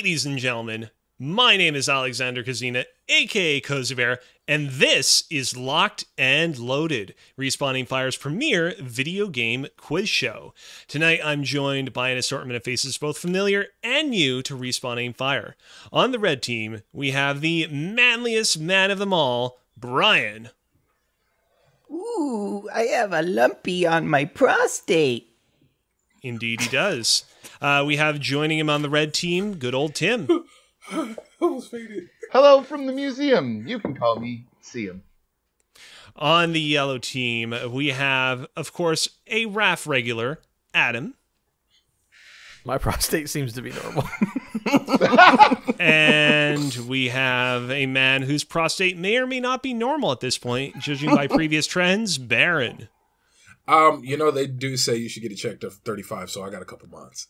Ladies and gentlemen, my name is Alexander Kazina, aka Kozi, and this is Locked and Loaded, Respawning Fire's premier video game quiz show. Tonight I'm joined by an assortment of faces both familiar and new to Respawning Fire. On the red team, we have the manliest man of them all, Brian. Ooh, I have a lumpy on my prostate. Indeed he does. We have joining him on the red team, good old Tim. Almost faded. Hello from the museum. You can call me Seum. On the yellow team, we have, of course, a RAF regular, Adam. My prostate seems to be normal. And we have a man whose prostate may or may not be normal at this point, judging by previous trends, Baron. You know, they do say you should get it checked at 35, so I got a couple months.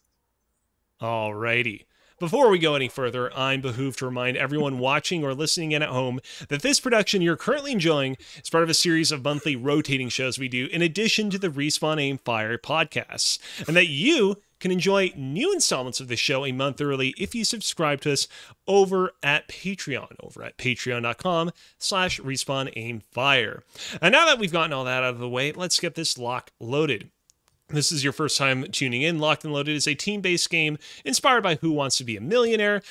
Alrighty. Before we go any further, I'm behooved to remind everyone watching or listening in at home that this production you're currently enjoying is part of a series of monthly rotating shows we do in addition to the Respawn Aim Fire podcasts, and that you can enjoy new installments of the show a month early if you subscribe to us over at Patreon, over at patreon.com/respawnaimfire. And now that we've gotten all that out of the way, let's get this lock loaded. This is your first time tuning in. Locked and Loaded is a team-based game inspired by Who Wants to Be a Millionaire.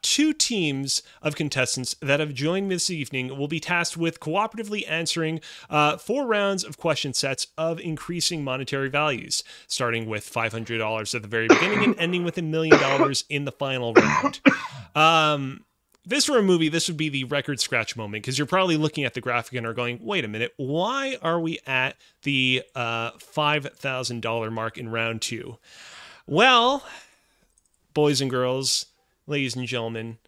Two teams of contestants that have joined me this evening will be tasked with cooperatively answering 4 rounds of question sets of increasing monetary values, starting with $500 at the very beginning and ending with $1 million in the final round. If this were a movie, this would be the record scratch moment, because you're probably looking at the graphic and are going, wait a minute, why are we at the $5,000 mark in round 2? Well, boys and girls, ladies and gentlemen,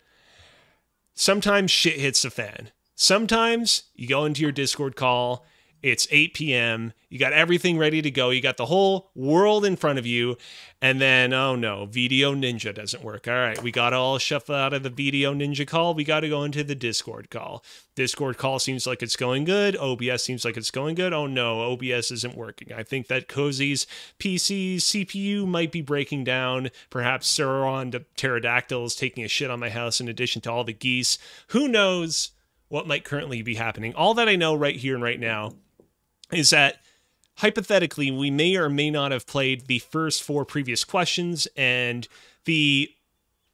sometimes shit hits the fan. Sometimes you go into your Discord call, it's 8 p.m., you got everything ready to go, you got the whole world in front of you, and then, oh no, Video Ninja doesn't work. All right, we got to all shuffle out of the Video Ninja call, we got to go into the Discord call. Discord call seems like it's going good, OBS seems like it's going good, oh no, OBS isn't working. I think that Kozi's PC CPU might be breaking down, perhaps Sauron the Pterodactyl is taking a shit on my house in addition to all the geese. Who knows what might currently be happening? All that I know right here and right now is that hypothetically we may or may not have played the first 4 previous questions, and the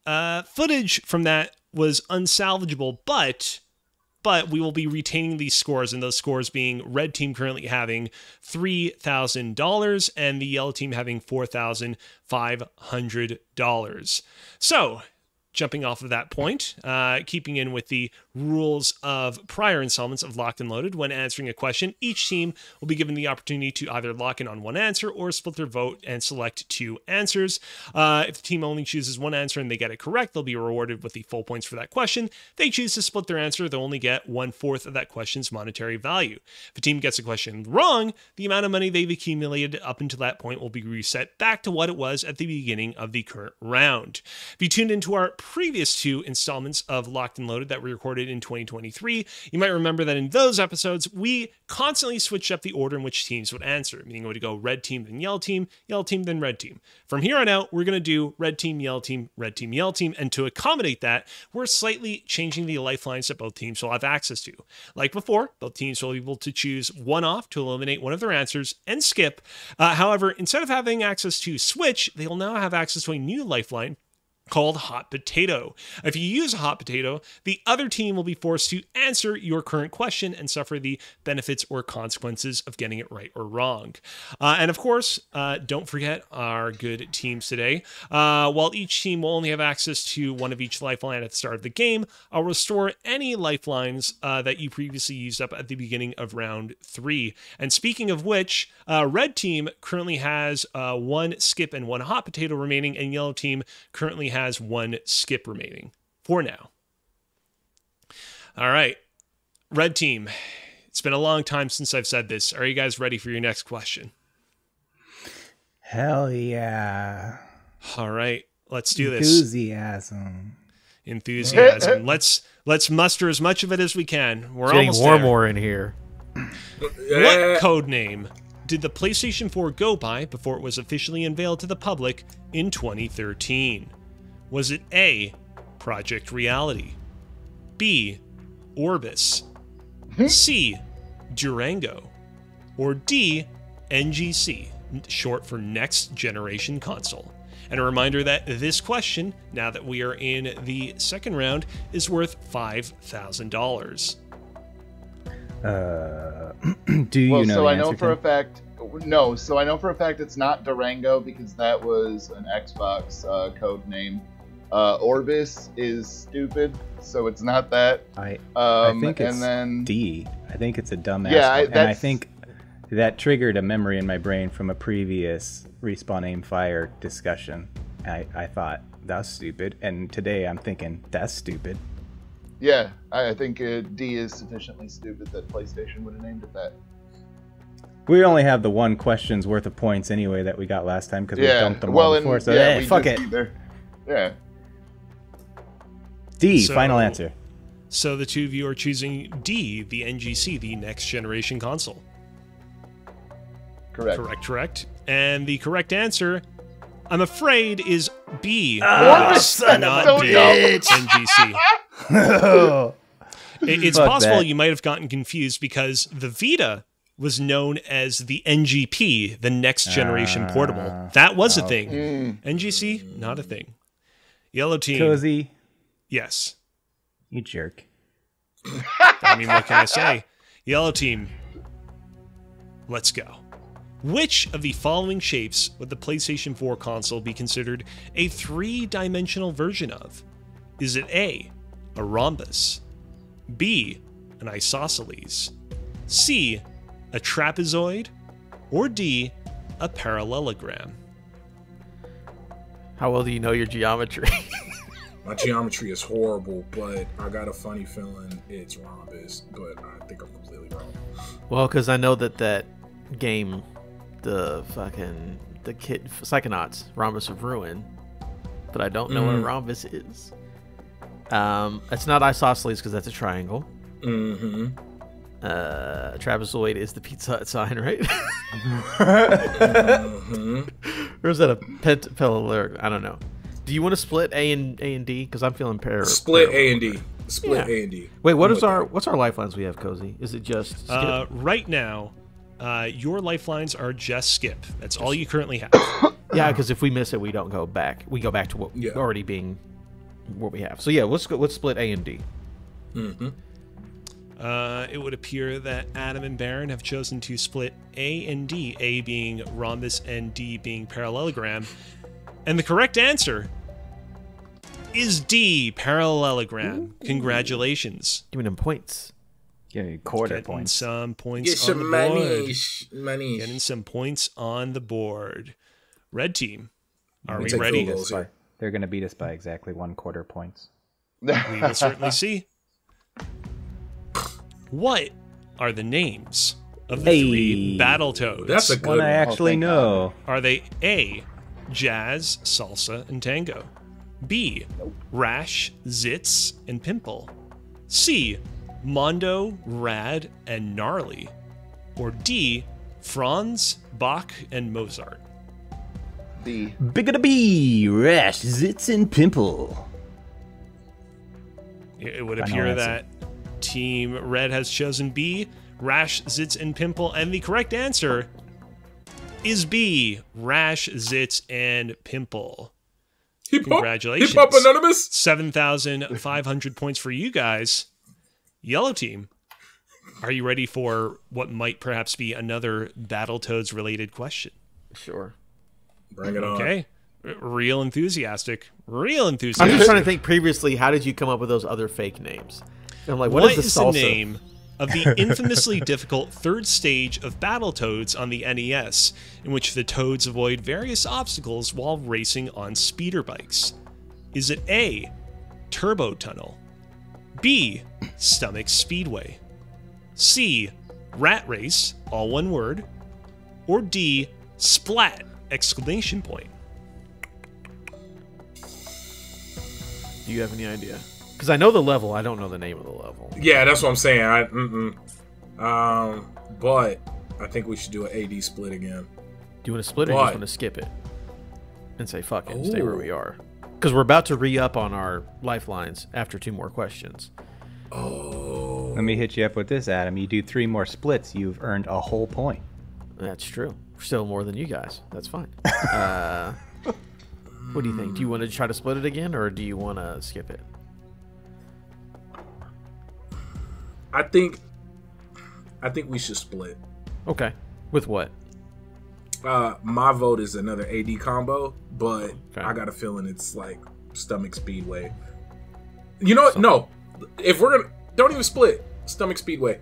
footage from that was unsalvageable, but we will be retaining these scores, and those scores being red team currently having $3,000 and the yellow team having $4,500. So, jumping off of that point, keeping in with the rules of prior installments of Locked and Loaded, when answering a question, each team will be given the opportunity to either lock in on one answer or split their vote and select 2 answers. If the team only chooses one answer and they get it correct, they'll be rewarded with the full points for that question. If they choose to split their answer, they'll only get 1/4 of that question's monetary value. If a team gets a question wrong, the amount of money they've accumulated up until that point will be reset back to what it was at the beginning of the current round. If you tuned into our previous 2 installments of Locked and Loaded that we recorded in 2023, you might remember that in those episodes, we constantly switched up the order in which teams would answer, meaning it would go red team, then yellow team, then red team. From here on out, we're going to do red team, yellow team, yellow team, and to accommodate that, we're slightly changing the lifelines that both teams will have access to. Like before, both teams will be able to choose one off to eliminate one of their answers and skip. However, instead of having access to switch, they will now have access to a new lifeline called Hot Potato. If you use a Hot Potato, the other team will be forced to answer your current question and suffer the benefits or consequences of getting it right or wrong. And of course, don't forget our good teams today. While each team will only have access to one of each lifeline at the start of the game, I'll restore any lifelines that you previously used up at the beginning of round 3. And speaking of which, red team currently has 1 skip and 1 Hot Potato remaining, and yellow team currently has 1 skip remaining for now. All right, red team, it's been a long time since I've said this. Are you guys ready for your next question? Hell yeah. All right, let's do this. Enthusiasm. Let's muster as much of it as we can. We're almost there. Warmer in here. What code name did the PlayStation 4 go by before it was officially unveiled to the public in 2013? Was it A, Project Reality, B, Orbis, C, Durango, or D, NGC, short for Next Generation Console? And a reminder that this question, now that we are in the second round, is worth $5,000. Do you Well, know so the I know answer, for a Tim? fact. No, so I know for a fact it's not Durango because that was an Xbox code name. Orbis is stupid, so it's not that. I think and it's then D. I think it's a dumbass Yeah, one. And I that's- think that triggered a memory in my brain from a previous Respawn Aim Fire discussion. I thought, that's stupid. And today I'm thinking, that's stupid. Yeah, I think D is sufficiently stupid that PlayStation would have named it that. We only have the one question's worth of points anyway that we got last time because we Yeah, dumped them well, all and before. So, yeah, hey, we fuck just it. either. Yeah. D, So- final answer. So the two of you are choosing D, the NGC, the Next Generation Console. Correct. Correct. And the correct answer, I'm afraid, is B. Orbis, son not of a B, bitch. NGC. It's Fuck possible that. you might have gotten confused because the Vita was known as the NGP, the Next Generation Portable. That was a thing. NGC, not a thing. Yellow team. Kozi, Yes. you jerk. I mean, what can I say? Yellow team, let's go. Which of the following shapes would the PlayStation 4 console be considered a three-dimensional version of? Is it A, a rhombus, B, an isosceles, C, a trapezoid, or D, a parallelogram? How well do you know your geometry? My geometry is horrible, but I got a funny feeling it's rhombus, but I think I'm completely wrong. Well, because I know that game, the kid Psychonauts, Rhombus of Ruin, but I don't know what a rhombus is. It's not isosceles because that's a triangle. Mm-hmm. Trapezoid is the Pizza Hut sign, right? Mm-hmm. Or is that a parallelogram? I don't know. Do you want to split A and D? Because I'm feeling Split A and D. Yeah. A and D. Wait, what's what's our lifelines we have, Kozi? Is it just skip? Right now, your lifelines are just skip. That's all you currently have. Yeah, because if we miss it, we don't go back. We go back to what already being what we have. So yeah, let's split A and D. Mm-hmm. It would appear that Adam and Baron have chosen to split A and D, A being rhombus and D being parallelogram. And the correct answer is D, parallelogram. Congratulations. Give me them points. Yeah, quarter Getting points. some points Get on the some board. money. Getting some points on the board. Red team, are we take ready? field goals here. They're going to beat us by exactly 1/4 points. We will certainly see. What are the names of the three Battletoads? That's a good One one. I actually thank know. Are they A, jazz, salsa, and tango? B, rash, zitz, and pimple? C, mondo, rad, and gnarly? Or D, Franz, Bach, and Mozart? D. Bigga B, rash, zits, and pimple. It would Final appear answer. that Team Red has chosen B, rash, zits, and pimple, and the correct answer is B, rash, zits, and pimple. Congratulations. Hip Hop Anonymous. 7,500 points for you guys. Yellow team, are you ready for what might perhaps be another Battletoads related question? Sure. Bring it on. Okay. Real enthusiastic. Real I'm enthusiastic. just trying to think previously, how did you come up with those other fake names? And I'm like, What is is the the salsa? name of the infamously difficult third stage of Battletoads on the NES, in which the Toads avoid various obstacles while racing on speeder bikes? Is it A, Turbo Tunnel, B, Stomach Speedway, C, Rat Race, all one word, or D, Splat, exclamation point? Do you have any idea? Because I know the level, I don't know the name of the level. Yeah, that's what I'm saying. But I think we should do an AD split again. Do you want to split it or do you just want to skip it? And say fuck it and stay where we are? Because we're about to re-up on our lifelines after 2 more questions. Oh. Let me hit you up with this, Adam. You do 3 more splits, you've earned a whole point. That's true. Still more than you guys. That's fine. What do you think? Do you want to try to split it again, or do you want to skip it? I think we should split. Okay. With what? My vote is another AD combo, but Okay. I got a feeling it's like Stomach Speedway. You know what? No. If we're gonna, don't even split. Stomach Speedway.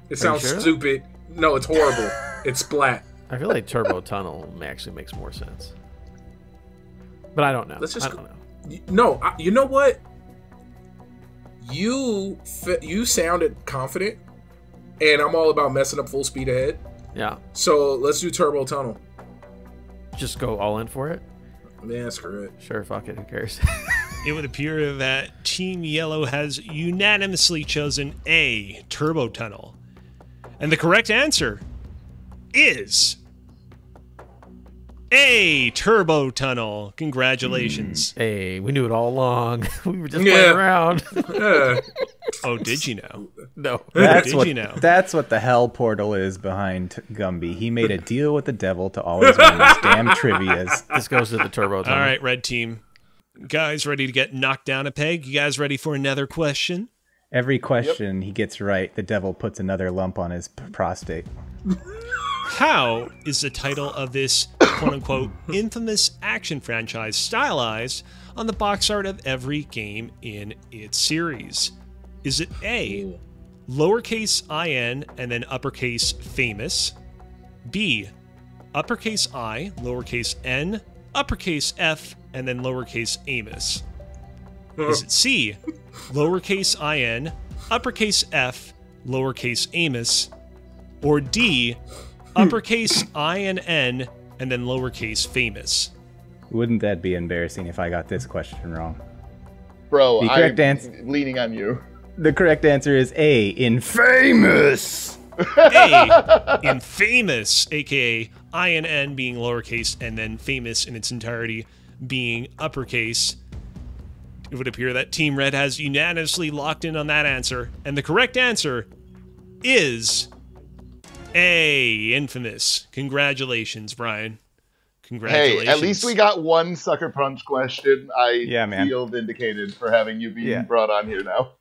It sounds sure? stupid. No, it's horrible. It's splat. I feel like Turbo Tunnel actually makes more sense. But I don't know. Let's just I don't know. No, you know what? You sounded confident, and I'm all about messing up full speed ahead. Yeah. So let's do Turbo Tunnel. Just go all in for it? Man, screw it. Sure, fuck it. Who cares? It would appear that Team Yellow has unanimously chosen A, Turbo Tunnel. And the correct answer is A, Turbo Tunnel. Congratulations. Hey, we knew it all along. We were just playing around. Yeah. Oh, did you know? No. That's did what, you know? That's what the hell portal is behind Gumby. He made a deal with the devil to always win these damn trivias. This goes to the Turbo Tunnel. All right, Red Team. Guys ready to get knocked down a peg? You guys ready for another question? Every question he gets right, the devil puts another lump on his prostate. How is the title of this quote-unquote infamous action franchise stylized on the box art of every game in its series? Is it A, lowercase in and then uppercase famous? B, uppercase I, lowercase n, uppercase f, and then lowercase Amos? Is it C, lowercase in, uppercase f, lowercase Amos? Or D, uppercase I and N, and then lowercase famous? Wouldn't that be embarrassing if I got this question wrong? Bro, The correct I'm answer- leaning on you. The correct answer is A, infamous. A, infamous, aka I and N being lowercase, and then famous in its entirety being uppercase. It would appear that Team Red has unanimously locked in on that answer, and the correct answer is A, infamous. Congratulations, Brian. Congratulations. Hey, at least we got one sucker punch question. Yeah, man. feel vindicated for having you being brought on here now.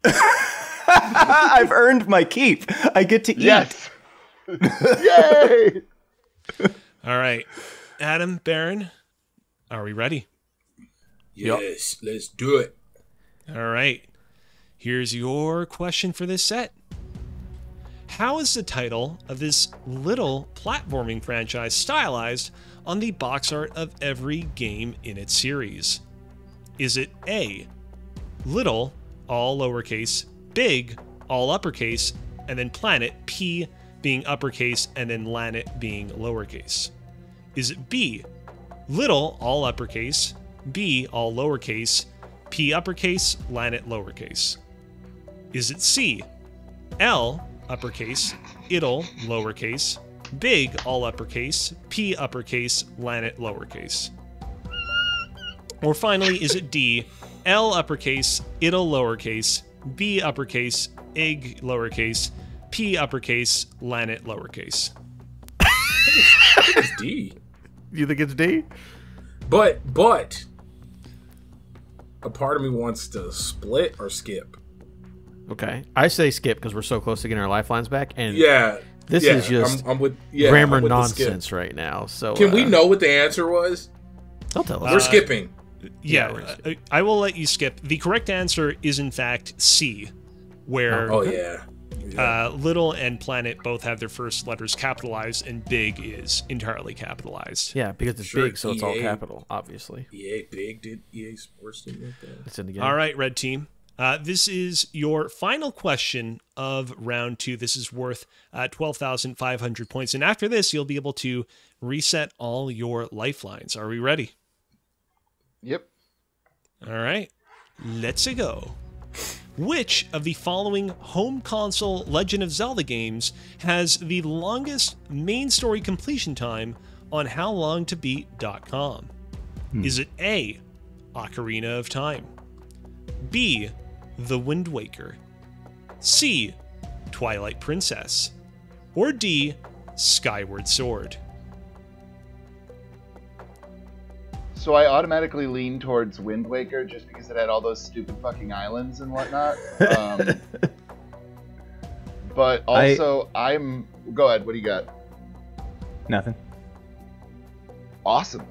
I've earned my keep. I get to eat. Yes. Yay! All right. Adam, Baron, are we ready? Yes, let's do it. All right. Here's your question for this set. How is the title of this little platforming franchise stylized on the box art of every game in its series? Is it A, little, all lowercase, big, all uppercase, and then planet, P, being uppercase, and then Lanet being lowercase? Is it B, little, all uppercase, B, all lowercase, P uppercase, Lanet lowercase? Is it C, L, uppercase, it'll, lowercase, big, all uppercase, P uppercase, Lanet lowercase? Or finally, is it D, L uppercase, it'll lowercase, B uppercase, ig lowercase, P uppercase, Lanet lowercase? I think it's D. You think it's D? But a part of me wants to split or skip. Okay. I say skip because we're so close to getting our lifelines back. And This is just I'm with grammar I'm with the nonsense skip. right now. So Can we know what the answer was? Don't tell us. We're skipping. Yeah, we're gonna I will let you skip. The correct answer is in fact C, where Oh yeah. little and planet both have their first letters capitalized, and big is entirely capitalized. Yeah, because it's Sure, big, so it's all EA. capital, obviously. EA big did EA Sports didn't make that. It's in the game. All right, Red Team. This is your final question of round 2. This is worth 12,500 points. And after this, you'll be able to reset all your lifelines. Are we ready? Yep. All right. Let's go. Which of the following home console Legend of Zelda games has the longest main story completion time on howlongtobeat.com? Is it A, Ocarina of Time. B. The Wind Waker. C. Twilight Princess. Or D. Skyward Sword. So I automatically lean towards Wind Waker just because it had all those stupid fucking islands and whatnot. But also, Go ahead. What do you got? Nothing. Awesome.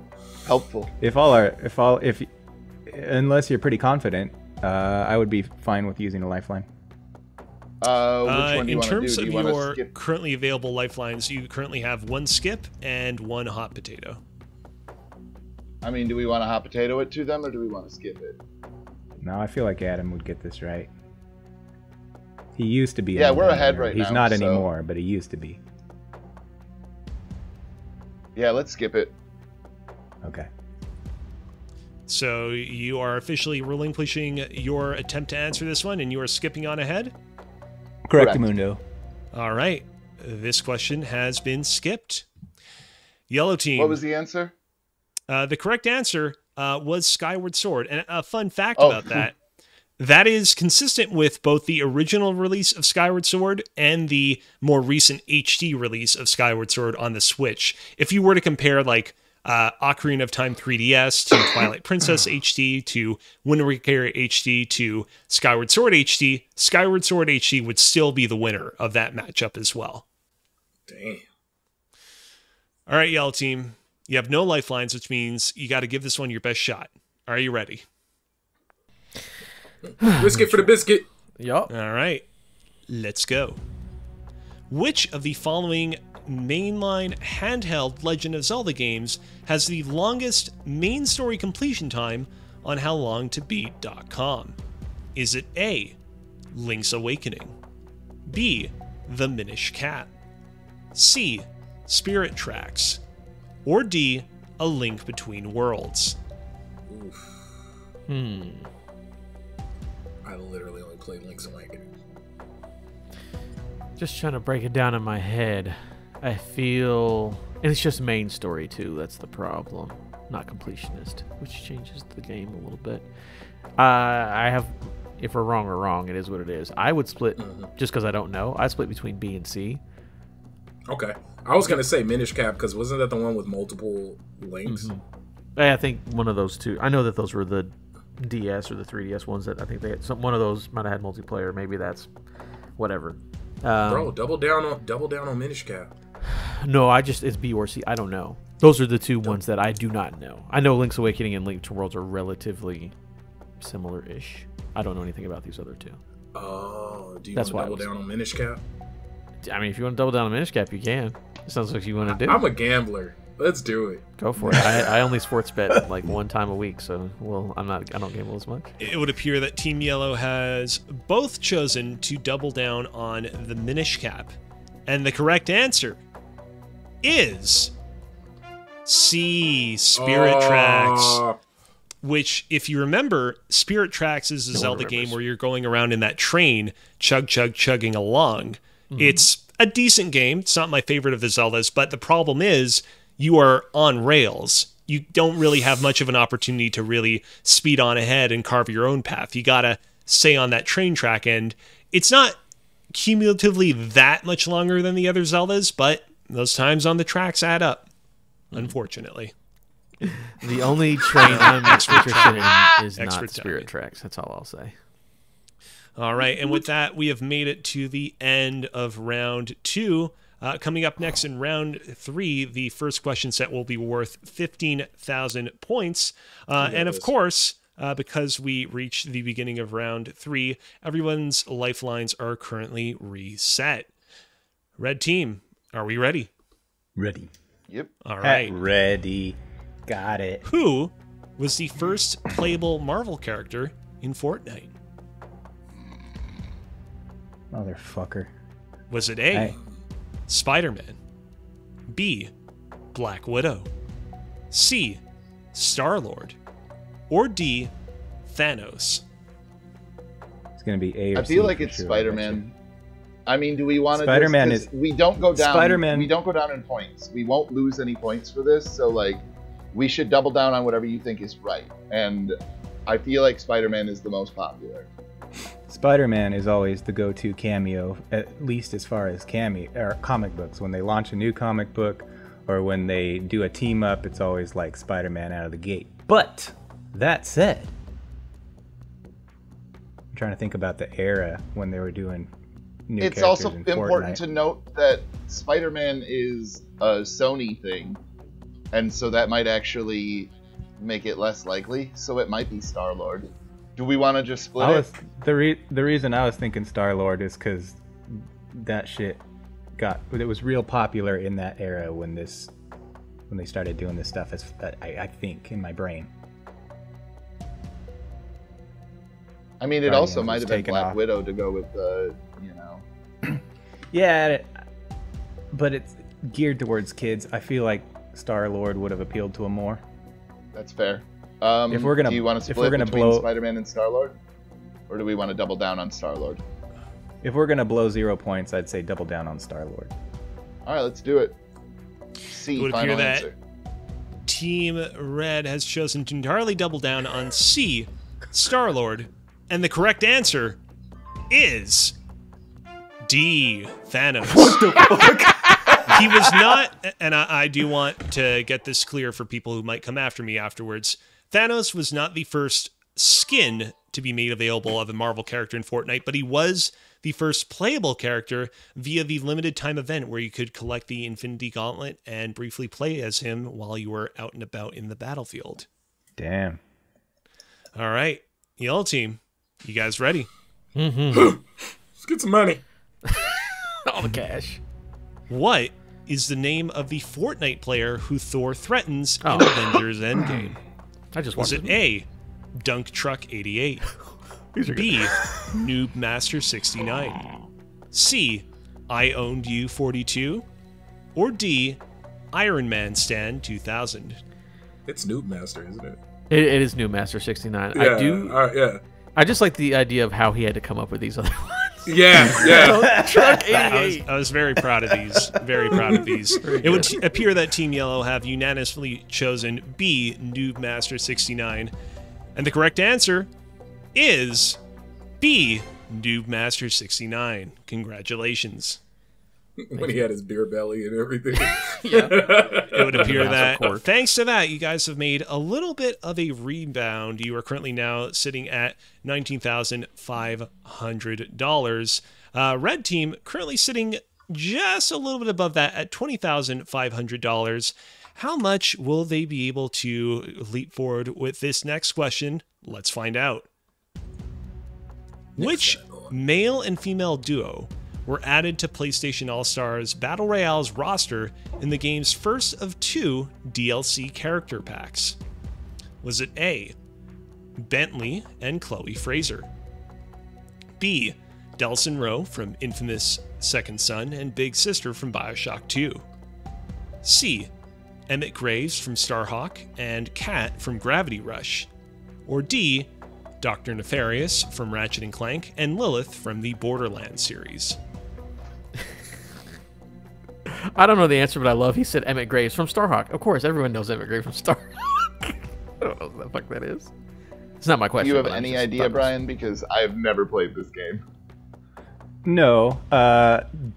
Helpful. Unless you're pretty confident, I would be fine with using a lifeline. Which one do you in want to do? terms Do of you want to your skip? currently available lifelines, you currently have 1 skip and 1 hot potato. I mean, do we want to hot potato it to them, or do we want to skip it? No, I feel like Adam would get this right. He used to be. Yeah, we're ahead winner. right now. He's not so- anymore, but he used to be. Yeah, let's skip it. Okay. So you are officially relinquishing your attempt to answer this one, and you are skipping on ahead? Correct, Correct. Mundo. All right. This question has been skipped. Yellow team. What was the answer? The correct answer was Skyward Sword. And a fun fact Oh. about that is consistent with both the original release of Skyward Sword and the more recent HD release of Skyward Sword on the Switch. If you were to compare like Ocarina of Time 3DS to Twilight Princess HD to Wind Waker HD to Skyward Sword HD, Skyward Sword HD would still be the winner of that matchup as well. Damn. All right, Yellow team. You have no lifelines, which means you got to give this one your best shot. Are you ready? Risk it for the biscuit. Yup. All right, let's go. Which of the following mainline handheld Legend of Zelda games has the longest main story completion time on howlongtobeat.com? Is it A, Link's Awakening, B, The Minish Cap, C, Spirit Tracks, or D, A Link Between Worlds? I literally only played Link's Awakening. Just trying to break it down in my head. I feel, and it's just main story too. That's the problem, not completionist, which changes the game a little bit. I have, if we're wrong, we're wrong. It is what it is. I would split just because I don't know. I split between B and C. Okay. I was gonna say Minish Cap because wasn't that the one with multiple links? I think one of those two. I know that those were the DS or the 3DS ones that I think they had. One of those might have had multiplayer. Maybe that's whatever. Bro, double down on Minish Cap. No, it's B or C. I don't know. Those are the two ones that I do not know. I know Link's Awakening and Link to Worlds are relatively similar-ish. I don't know anything about these other two. Oh, do you That's want to why double down on Minish Cap? I mean, if you want to double down on Minish Cap, you can. It sounds like you want to do. I'm a gambler. Let's do it. Go for it. I only sports bet like 1 time a week, so I don't gamble as much. It would appear that Team Yellow has both chosen to double down on the Minish Cap. And the correct answer is C, Spirit Tracks. Which, if you remember, Spirit Tracks is a Zelda game where you're going around in that train, chugging along. It's a decent game. It's not my favorite of the Zeldas, but the problem is you are on rails. You don't really have much of an opportunity to really speed on ahead and carve your own path. You gotta stay on that train track, and it's not cumulatively that much longer than the other Zeldas, but those times on the tracks add up, unfortunately. The only train I'm interested in is not Expert Spirit timing. Tracks. That's all I'll say. All right, and with that, we have made it to the end of round 2. Coming up next in round 3, the first question set will be worth 15,000 points. And of course, because we reached the beginning of round 3, everyone's lifelines are currently reset. Red team, are we ready? Ready. Yep. All right. Ready. Got it. Who was the first playable Marvel character in Fortnite? Motherfucker. Was it A, Hey. Spider-Man, B, Black Widow, C, Star-Lord, or D, Thanos? It's gonna be A or I feel C like for it's sure, Spider-Man. I mean, do we want to? Spider-Man is- We don't go down. Spider-Man- We don't go down in points. We won't lose any points for this. So like, we should double down on whatever you think is right. And I feel like Spider-Man is the most popular. Spider-Man is always the go-to cameo, at least as far as comic books. When they launch a new comic book or when they do a team up, it's always like Spider-Man out of the gate. But that said, I'm trying to think about the era when they were doing new It's characters also in important Fortnite. to note that Spider-Man is a Sony thing, and so that might actually make it less likely. So it might be Star-Lord. Do we want to just split it? The reason I was thinking Star-Lord is because that shit it was real popular in that era when they started doing this stuff. I think in my brain. I mean, it Guardians also might was have been taken Black off. Widow to go with the, Yeah, but it's geared towards kids. I feel like Star-Lord would have appealed to them more. That's fair. If we're gonna- do you want to if we're split gonna between blow- Spider-Man and Star-Lord? Or do we want to double down on Star-Lord? If we're gonna blow 0 points, I'd say double down on Star-Lord. All right, let's do it. C, It would final appear that answer. Team Red has chosen to entirely double down on C, Star-Lord, and the correct answer is D, Thanos. What the fuck? He was not, and I do want to get this clear for people who might come after me afterwards. Thanos was not the first skin to be made available of a Marvel character in Fortnite, but he was the first playable character via the limited time event where you could collect the Infinity Gauntlet and briefly play as him while you were out and about in the battlefield. Damn. All right, Yellow Team, you guys ready? Let's get some money. All the cash. What is the name of the Fortnite player who Thor threatens in Avengers Endgame? I just Was watched it A, Dunk Truck 88, B, Noob Master 69, C, I Owned You 42, or D, Iron Man Stand 2000? It's Noob Master, isn't it? It is New Master 69. Yeah, I do. yeah. I just like the idea of how he had to come up with these other ones. Yeah. Truck 88. I was very proud of these. Very proud of these. It would appear that Team Yellow have unanimously chosen B, Noob Master 69. And the correct answer is B, Noob Master 69. Congratulations. When he had his beer belly and everything. It would appear that Court. thanks to that, you guys have made a little bit of a rebound. You are currently now sitting at $19,500. Red Team currently sitting just a little bit above that at $20,500. How much will they be able to leap forward with this next question? Let's find out. Which male and female duo were added to PlayStation All-Stars Battle Royale's roster in the game's first of 2 DLC character packs? Was it A, Bentley and Chloe Fraser, B, Delson Rowe from infamous Second Son and Big Sister from Bioshock 2, C, Emmett Graves from Starhawk and Kat from Gravity Rush, or D, Dr. Nefarious from Ratchet & Clank and Lilith from the Borderlands series? I don't know the answer, but I love he said Emmett Graves from Starhawk. Of course, everyone knows Emmett Graves from Starhawk. I don't know what the fuck that is. It's not my question. Do you have but I any just idea, thought it was- Brian? Because I've never played this game. No,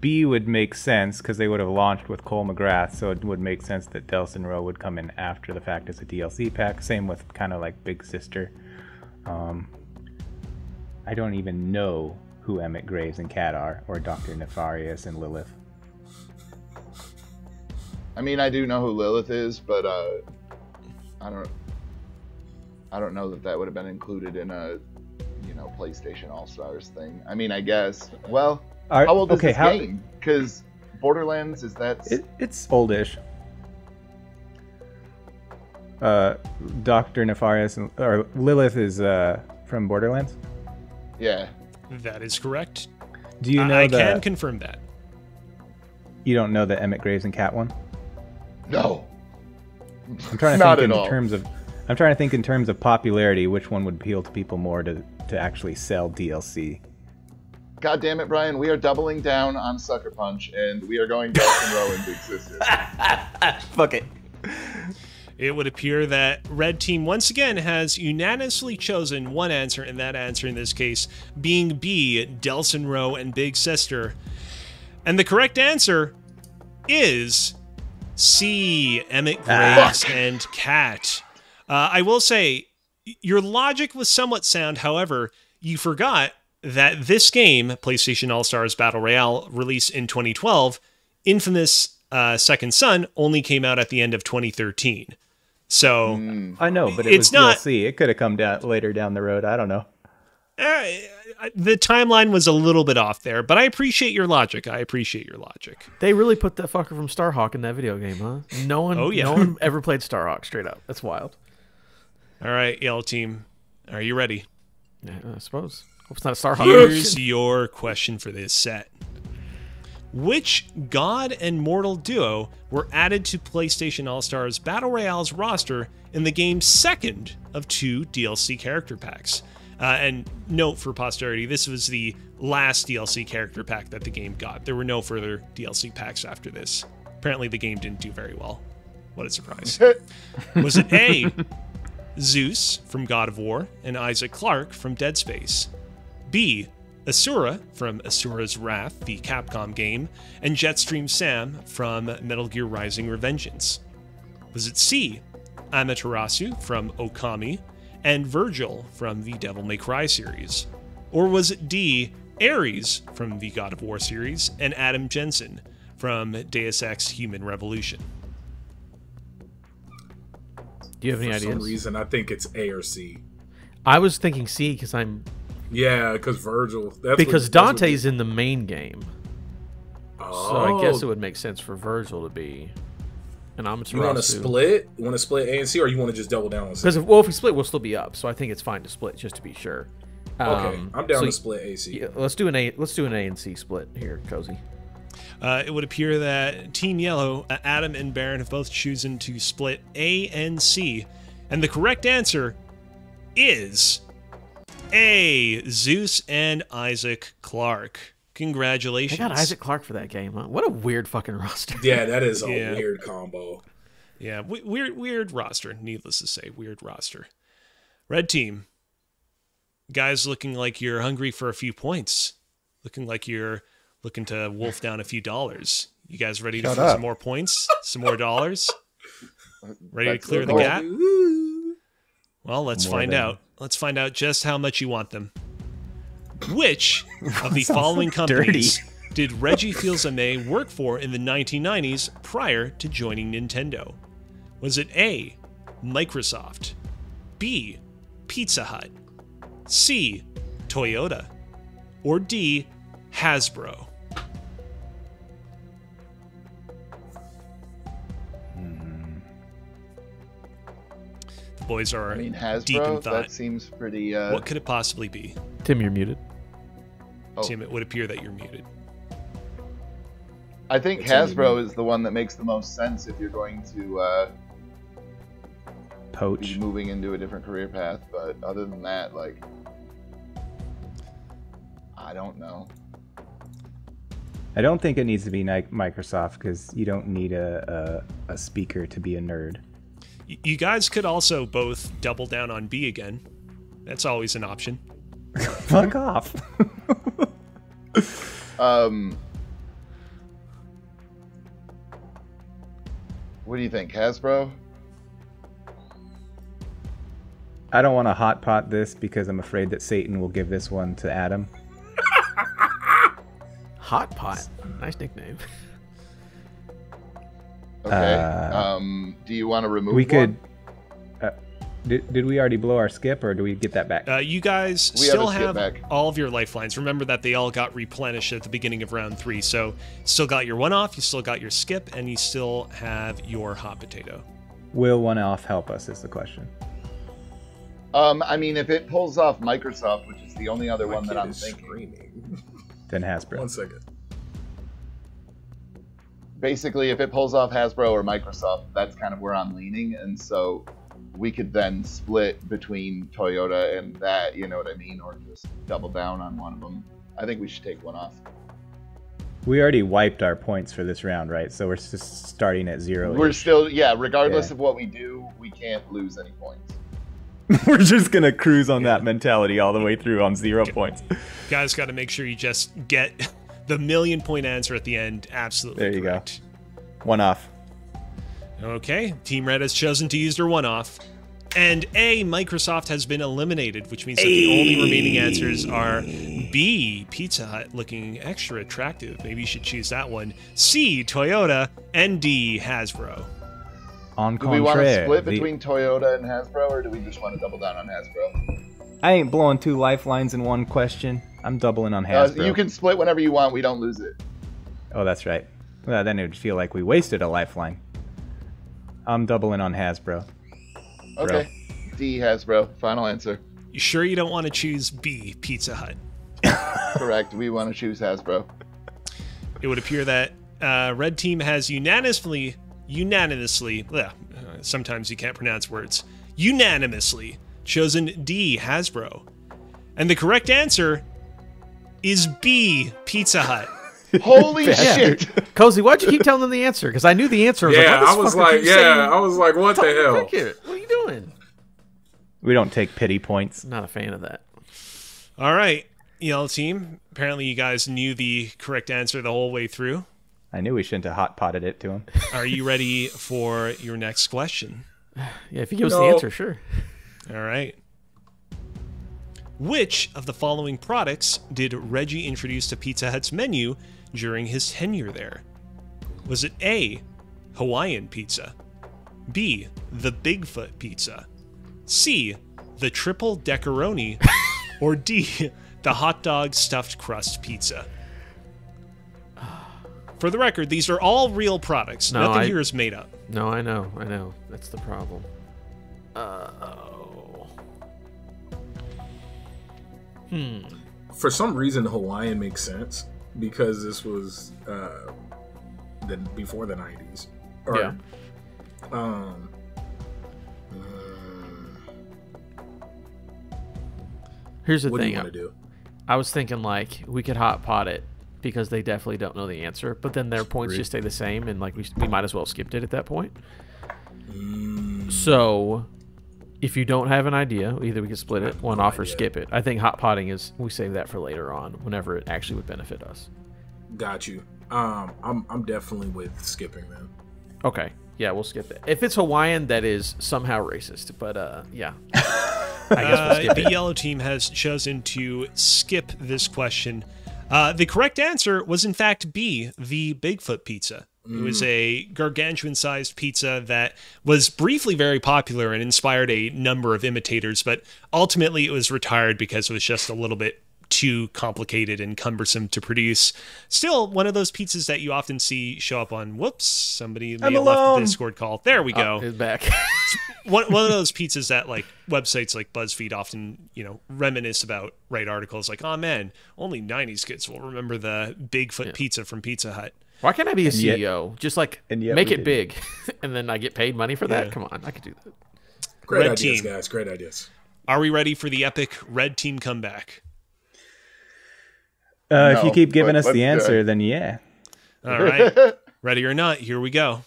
B would make sense because they would have launched with Cole McGrath, so it would make sense that Delson Rowe would come in after the fact as a DLC pack. Same with kind of like Big Sister. I don't even know who Emmett Graves and Kat are, or Dr. Nefarious and Lilith. I mean, I do know who Lilith is, but I don't know that would have been included in a PlayStation All-Stars thing. I mean, I guess. Well, how old is this game? Because Borderlands, is that... It's oldish. Dr. Nefarious or Lilith is from Borderlands? Yeah. That is correct. Do you know I can confirm that. You don't know the Emmett Graves and Kat one? No. I'm trying to Not think at in all. terms of I'm trying to think in terms of popularity, which one would appeal to people more to actually sell DLC. God damn it, Brian. We are doubling down on Sucker Punch, and we are going Delson Rowe and Big Sister. Fuck it. It would appear that Red Team once again has unanimously chosen one answer, and that answer in this case being B, Delson Rowe and Big Sister. And the correct answer is C, Emmett Graves and Cat. I will say, your logic was somewhat sound. However, you forgot that this game, PlayStation All-Stars Battle Royale, released in 2012, Infamous Second Son only came out at the end of 2013. So I know, but it was DLC. It could have come down later down the road. I don't know. The timeline was a little bit off there, but I appreciate your logic. They really put that fucker from Starhawk in that video game, huh? No one ever played Starhawk, straight up. That's wild. All right, Yellow Team, are you ready? Yeah, I suppose. Hope it's not a Starhawk. Here's your question for this set. Which God and Mortal duo were added to PlayStation All-Stars Battle Royale's roster in the game's second of 2 DLC character packs? And note for posterity, this was the last DLC character pack that the game got. There were no further DLC packs after this. Apparently the game didn't do very well. What a surprise. Was it A, Zeus from God of War and Isaac Clarke from Dead Space? B, Asura from Asura's RAF, the Capcom game, and Jetstream Sam from Metal Gear Rising: Revengeance? Was it C, Amaterasu from Okami and Virgil from the Devil May Cry series? Or was it D, Ares from the God of War series and Adam Jensen from Deus Ex Human Revolution? Do you have any ideas? For some reason, I think it's A or C. I was thinking C because I'm... Yeah, because Virgil. Because Dante's in the main game. Oh. So I guess it would make sense for Virgil to be an Amaterasu. You want to split? You want to split A and C, or you want to just double down on C? Because if we split, we'll still be up. So I think it's fine to split, just to be sure. Okay, I'm down to split A, C. Yeah, let's do an A and C split here, Kozi. It would appear that Team Yellow, Adam and Baron, have both chosen to split A and C. And the correct answer is A, Zeus and Isaac Clarke. Congratulations. I got Isaac Clarke for that game, huh? What a weird fucking roster. Yeah, that is a weird combo. Yeah, weird roster. Needless to say, weird roster. Red Team, guys, looking like you're hungry for a few points. Looking like you're looking to wolf down a few dollars. You guys ready for some more points? Some more dollars? Ready to clear the gap? Well, let's find out. Let's find out just how much you want them. Which of the following companies did Reggie Fils-Aimé work for in the 1990s prior to joining Nintendo? Was it A, Microsoft, B, Pizza Hut, C, Toyota, or D, Hasbro? The boys are Hasbro, deep in thought. That seems pretty... What could it possibly be? Tim, you're muted. Tim, it would appear that you're muted. I think Hasbro is the one that makes the most sense if you're going to poach, be moving into a different career path. But other than that, like, I don't know. I don't think it needs to be Microsoft because you don't need a speaker to be a nerd. You guys could also both double down on B again. That's always an option. Fuck off. What do you think, Hasbro? I don't want to hot pot this because I'm afraid that Satan will give this one to Adam. Hot pot, nice nickname. Okay. Do you want to remove? We could. Did we already blow our skip, or do we get that back? You guys still have all of your lifelines. Remember that they all got replenished at the beginning of round 3, so still got your one off, you still got your skip, and you still have your hot potato. Will one off help us? Is the question. I mean, if it pulls off Microsoft, which is the only other one that I'm thinking, Screaming. Then Hasbro. 1 second. Basically, if it pulls off Hasbro or Microsoft, that's kind of where I'm leaning, and so we could then split between Toyota and that, you know what I mean, or just double down on one of them. I think we should take one off. We already wiped our points for this round, right? So we're just starting at 0. We're still, regardless of what we do, we can't lose any points. We're just going to cruise on that mentality all the way through on 0 points. Guys, got to make sure you just get the million-point answer at the end. Absolutely There you correct. go. 1 off. Okay, Team Red has chosen to use their 1 off. And A, Microsoft has been eliminated, which means that the only remaining answers are B, Pizza Hut, looking extra attractive. Maybe you should choose that one. C, Toyota. And D, Hasbro. On Do we want to contraire, split between Toyota and Hasbro, or do we just want to double down on Hasbro? I ain't blowing 2 lifelines in one question. I'm doubling on Hasbro. You can split whenever you want. We don't lose it. Oh, that's right. Well, then it would feel like we wasted a lifeline. I'm doubling on Hasbro. Okay. D, Hasbro. Final answer. You sure you don't want to choose B, Pizza Hut? Correct. We want to choose Hasbro. It would appear that Red Team has unanimously, sometimes you can't pronounce words, unanimously chosen D, Hasbro. And the correct answer is B, Pizza Hut. Holy shit! Kozi, why'd you keep telling them the answer? Because I knew the answer. I was like, what the hell? What are you doing? We don't take pity points. Not a fan of that. All right, Yellow Team. Apparently you guys knew the correct answer the whole way through. I knew we shouldn't have hot-potted it to him. Are you ready for your next question? Yeah, if you give us the answer, sure. All right. Which of the following products did Reggie introduce to Pizza Hut's menu during his tenure there? Was it A, Hawaiian pizza, B, the Bigfoot pizza, C, the triple decaroni, or D, the hot dog stuffed crust pizza? For the record, these are all real products. Nothing here is made up. No, I know. That's the problem. For some reason, Hawaiian makes sense because this was before the 90s. Yeah. Here's the What do thing. you want to do? I was thinking like we could hot pot it because they definitely don't know the answer, but then their points just stay the same, and like we might as well skipped it at that point. So if you don't have an idea, either we can split it, one off, or skip it. I think hot potting is we save that for later on, whenever it actually would benefit us. Got you. I'm definitely with skipping then. Okay, yeah, we'll skip it. If it's Hawaiian, that is somehow racist, but yeah. I guess we'll skip the it. Yellow Team has chosen to skip this question. The correct answer was, in fact, B, the Bigfoot pizza. It was a gargantuan-sized pizza that was briefly very popular and inspired a number of imitators, but ultimately it was retired because it was just a little bit too complicated and cumbersome to produce. Still, one of those pizzas that you often see show up on, whoops, somebody may have left the Discord call. There we go. It's back. One of those pizzas that like websites like BuzzFeed often, reminisce about, write articles like, oh man, only 90s kids will remember the Bigfoot pizza from Pizza Hut. Why can't I be a yet- CEO? Just like and yet make we it did. big, and then I get paid money for that? Yeah. Come on, I could do that. Great Red ideas, team. guys. Great ideas. Are we ready for the epic Red Team comeback? If you No, keep giving but us the let's do answer, it. then yeah. All right. Ready or not, here we go.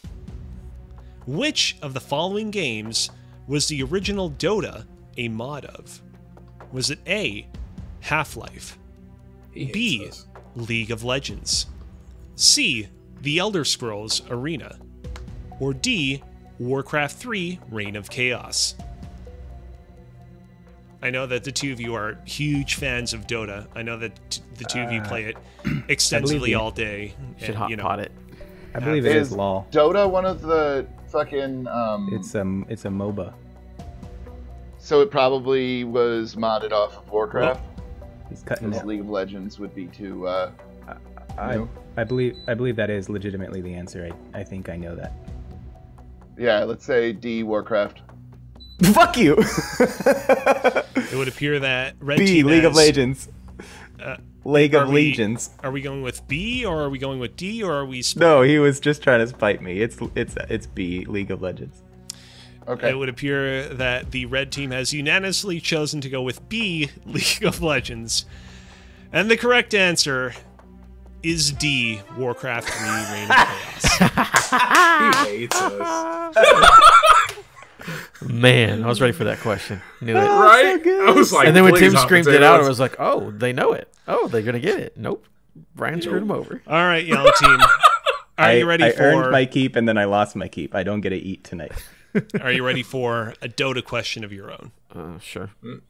Which of the following games was the original Dota a mod of? Was it A, Half-Life, He hates B, us. League of Legends, C, The Elder Scrolls Arena, or D, Warcraft 3 Reign of Chaos? I know that the two of you are huge fans of Dota. I know that the two of you play it extensively you. all day. Should and, hot pot it. I believe it is LOL. Dota one of the fucking It's a MOBA. so it probably was modded off of Warcraft. He's cutting Because it. League of Legends would be too I believe that is legitimately the answer. I think I know that. yeah, let's say D, Warcraft. Fuck you. It would appear that Red B, Team League of has- Legends. League are of we- Legions. Are we going with B or are we going with D or are we? No, he was just trying to spite me. It's B, League of Legends. Okay. It would appear that the Red Team has unanimously chosen to go with B, League of Legends. And the correct answer is D, Warcraft 3 Reign of Chaos. He hates us. Man, I was ready for that question. Knew it. Right? I was like, And then when please, Tim hot screamed it out, I potatoes. was like, oh, they know it. Oh, they're going to get it. Nope. Brian screwed him over. All right, yellow team. Are you ready I for... earned my keep and then I lost my keep. I don't get to eat tonight. Are you ready for a Dota question of your own? Sure. All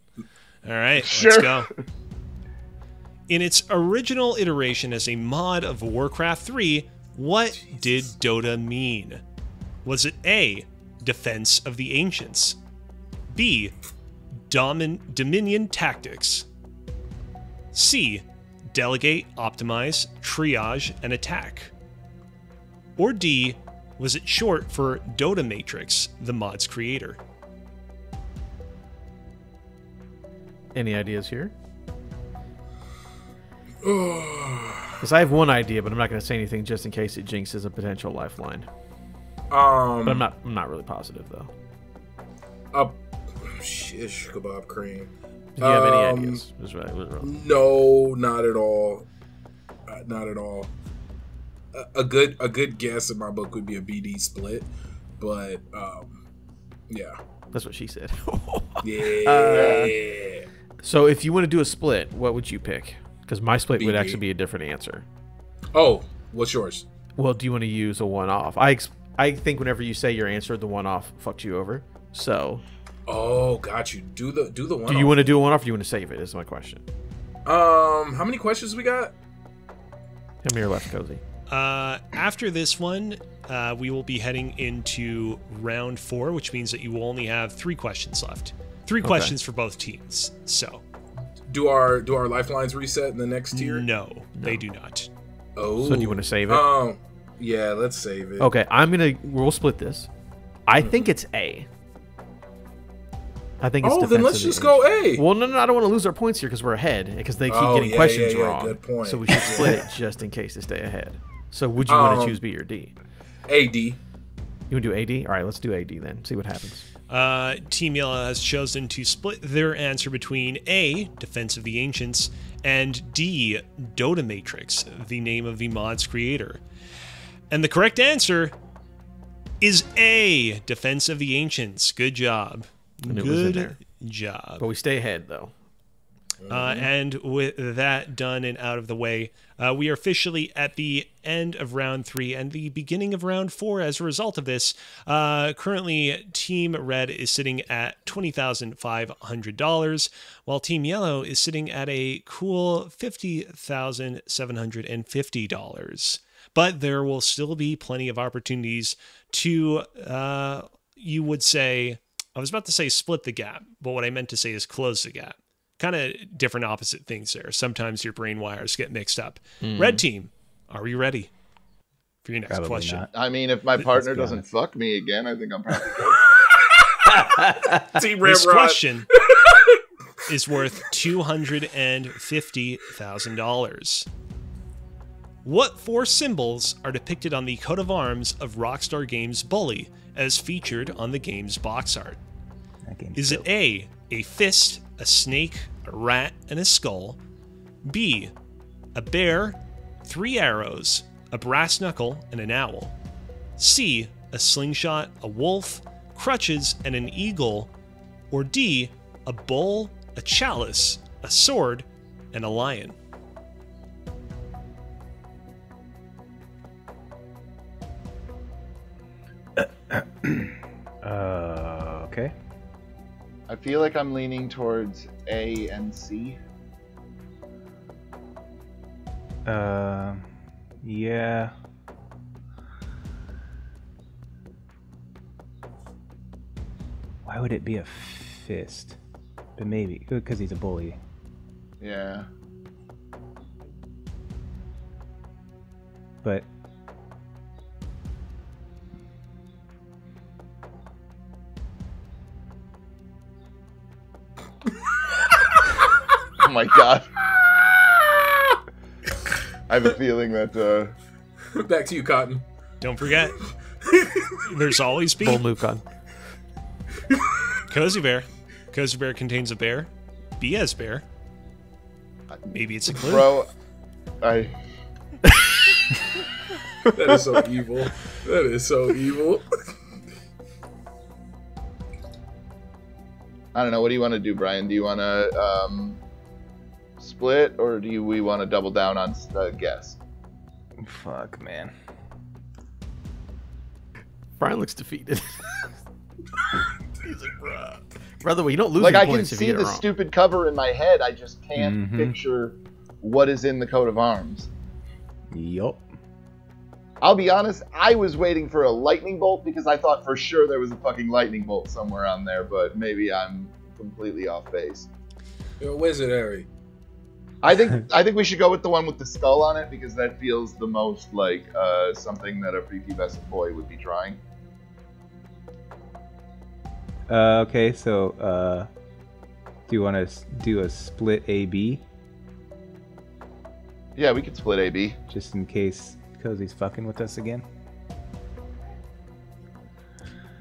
right, Sure. let's go. In its original iteration as a mod of Warcraft 3, what did Dota mean? Was it A, Defense of the Ancients, B, Dominion Tactics, C, Delegate, Optimize, Triage, and Attack, or D, was it short for Dota Matrix, the mod's creator? Any ideas here? Because I have one idea, but I'm not going to say anything just in case it jinxes a potential lifeline. But I'm not really positive though. Shish kebab cream. Do you have any ideas? Was wrong. No, not at all. Not at all. A good guess in my book would be a BD split, but yeah. That's what she said. Yeah. So if you want to do a split, what would you pick? Because my split would BD. actually be a different answer. Oh, what's yours? Well, do you want to use a one-off? I think whenever you say your answer, the one-off fucked you over. So Oh, got you. Do the one. do you want to do a one-off or do you want to save it is my question. How many questions we got? How many are left, Kozi? After this one, we will be heading into round 4, which means that you will only have 3 questions left. 3 questions for both teams. So, Do our lifelines reset in the next tier? no, they do not. Oh. So do you want to save it? Yeah, let's save it. Okay, we'll split this. I think it's A. I think it's Oh, then defensive let's just go A. Well, no, I don't want to lose our points here because we're ahead because they keep getting yeah, questions yeah, wrong. good point. So we should split it just in case to stay ahead. So would you want to choose B or D? AD. You want to do AD? All right, let's do AD then. See what happens. Team Yellow has chosen to split their answer between A, Defense of the Ancients, and D, Dota Matrix, the name of the mod's creator. And the correct answer is A, Defense of the Ancients. Good job. And it was in Good there. job. But we stay ahead though. And with that done and out of the way, we are officially at the end of round 3 and the beginning of round 4 as a result of this. Currently, Team Red is sitting at $20,500, while Team Yellow is sitting at a cool $50,750. But there will still be plenty of opportunities to, you would say, I was about to say split the gap, but what I meant to say is close the gap. Kind of different opposite things there. Sometimes your brain wires get mixed up. Red team, are we ready for your next Probably question? not. I mean, if my partner doesn't fuck me again, I think I'm probably good. Team This Ramrod. question is worth $250,000. What 4 symbols are depicted on the coat of arms of Rockstar Games Bully as featured on the game's box art? That game's Is it dope. A, fist, a snake, a rat, and a skull? B, a bear, 3 arrows, a brass knuckle, and an owl? C, a slingshot, a wolf, crutches, and an eagle? Or D, a bull, a chalice, a sword, and a lion? Okay. I feel like I'm leaning towards A and C. Yeah. Why would it be a fist? But maybe because he's a bully. Yeah. But Oh my god. I have a feeling that Back to you, Cotton. Don't forget, there's always B. Bull move on. Kozi Bear. Kozi Bear contains a bear. B as bear. Maybe it's a clue. bro, I That is so evil. That is so evil. I don't know. What do you want to do, Brian? Do you want to split, or do we want to double down on guess? Fuck, man. Brian looks defeated. He's like, bruh. Brother, well, you don't lose Like, any I can points if you see get it the wrong. stupid cover in my head. I just can't picture what is in the coat of arms. Yup. I'll be honest, I was waiting for a lightning bolt because I thought for sure there was a fucking lightning bolt somewhere on there, but maybe I'm completely off base. Yo, Wizardary. I think we should go with the one with the skull on it because that feels the most like something that a prepubescent boy would be trying. Okay, so do you want to do a split A/B Yeah, we could split AB. just in case Kozi's fucking with us again?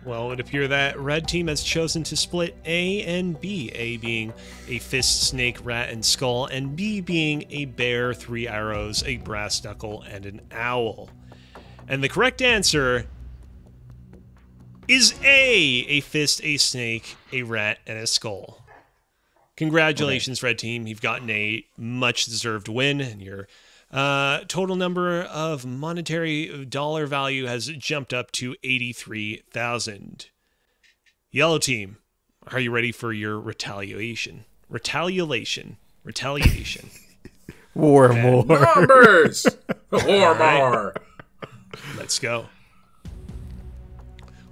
Well, it would appear that red team has chosen to split A and B, A being a fist, snake, rat, and skull, and B being a bear, 3 arrows, a brass knuckle, and an owl. And the correct answer is a fist, a snake, a rat, and a skull. Congratulations, red team. You've gotten a much-deserved win, and your total number of monetary dollar value has jumped up to 83,000. Yellow team, are you ready for your retaliation? Retaliation. War more. Numbers! Or right. more. Let's go.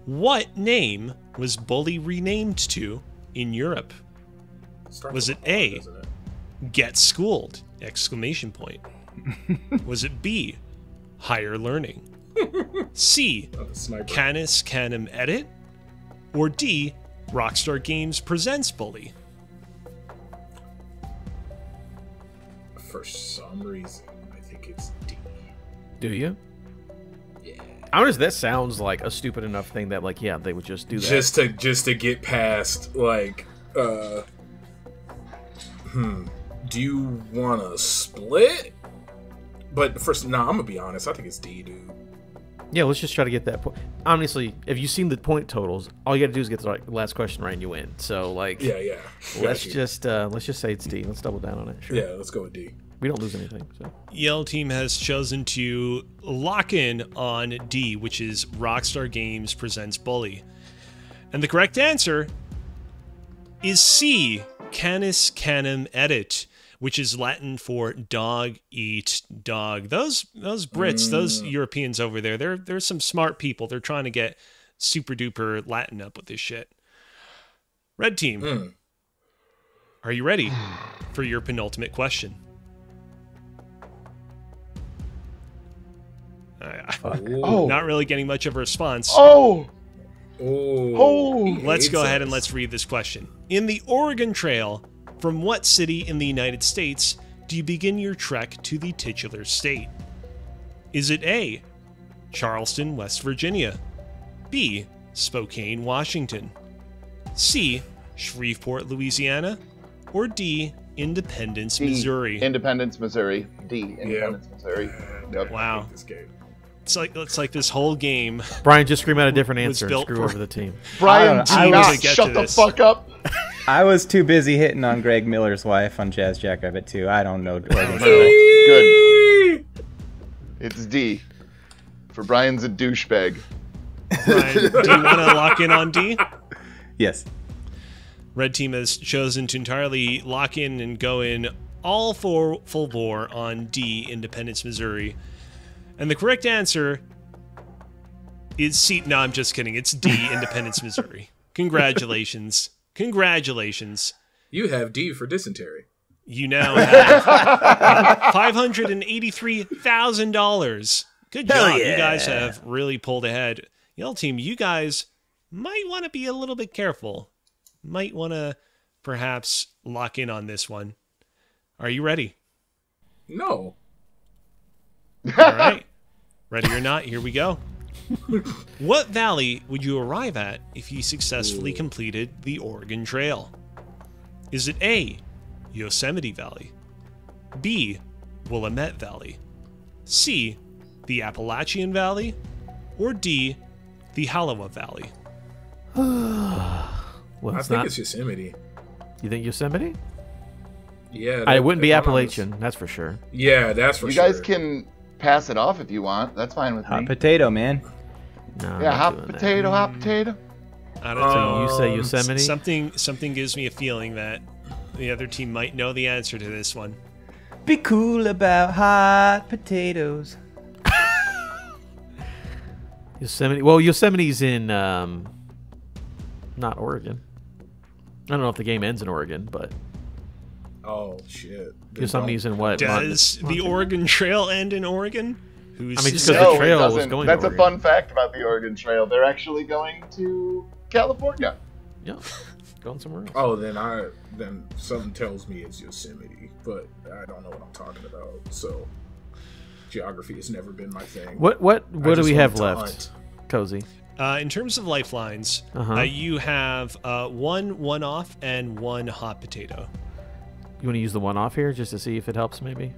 What name was Bully renamed to in Europe? Starts Was with it A, doesn't it? Get Schooled! Exclamation point. Was it B, Higher Learning? C, Oh, the sniper. Canis Canem Edit? Or D, Rockstar Games presents Bully? For some reason, I think it's D. Do you? Yeah. Honestly, that sounds like a stupid enough thing that, like, yeah, they would just do that. Just to get past, like, do you want to split? But first, I'm gonna be honest. I think it's D, dude. Yeah, let's just try to get that point. Honestly, if you've seen the point totals, all you got to do is get the last question right and you win. So, like, Yeah. let's Got you. just say it's D. Let's double down on it. Sure. Yeah, let's go with D. We don't lose anything. So Yellow team has chosen to lock in on D, which is Rockstar Games presents Bully. And the correct answer is C, Canis Canem Edit, which is Latin for dog eat dog. Those Brits, those Europeans over there, they're some smart people. They're trying to get super duper Latin up with this shit. Red team, are you ready for your penultimate question? Oh. Not really getting much of a response. Oh! Oh. Let's go ahead and let's read this question. In the Oregon Trail, from what city in the United States do you begin your trek to the titular state? Is it A, Charleston, West Virginia? B, Spokane, Washington? C, Shreveport, Louisiana? Or D, Independence, D, Missouri? Independence, Missouri. D, Independence, Missouri. Yep. Wow. This game. It's like this whole game. Brian, just scream out a different Was answer and built screw for- over the team. Brian, I do don't know. not I get shut to the this. fuck up. I was too busy hitting on Greg Miller's wife on Jazz Jackrabbit too. I don't know. Good. It's D. For Brian's a douchebag. Brian, do you want to lock in on D? Yes. Red team has chosen to entirely lock in and go in all for full bore on D, Independence, Missouri. And the correct answer is C. No, I'm just kidding. It's D, Independence, Missouri. Congratulations. Congratulations. You have D for dysentery. You now have $583,000. Good Hell job. yeah. You guys have really pulled ahead. Yellow team, you guys might want to be a little bit careful. Might want to perhaps lock in on this one. Are you ready? No. All right. Ready or not, here we go. What valley would you arrive at if you successfully completed the Oregon Trail? Is it A, Yosemite Valley? B, Willamette Valley? C, the Appalachian Valley, or D, the Halawa Valley? Well, I think it's Yosemite. You think Yosemite? Yeah. It wouldn't be if I'm Appalachian, that's for sure. honest. Yeah, that's for You sure. guys can pass it off if you want. That's fine with Hot me. potato, man. No, I'm Yeah, not hot doing that. potato, hot potato. I don't know. So you say Yosemite? Something gives me a feeling that the other team might know the answer to this one. Be cool about hot potatoes. Yosemite. Well, Yosemite's in not Oregon. I don't know if the game ends in Oregon, but Oh shit. Yosemite's in what? Does the Oregon Trail end in Oregon? Who's I mean, just to because say? the trail it was doesn't. going That's to a Oregon. fun fact about the Oregon Trail. They're actually going to California. Yeah, going somewhere else. Oh, then something tells me it's Yosemite, but I don't know what I'm talking about. So geography has never been my thing. What do just we have want to left, Kozi? In terms of lifelines, you have one one-off and one hot potato. You want to use the one off here just to see if it helps, maybe?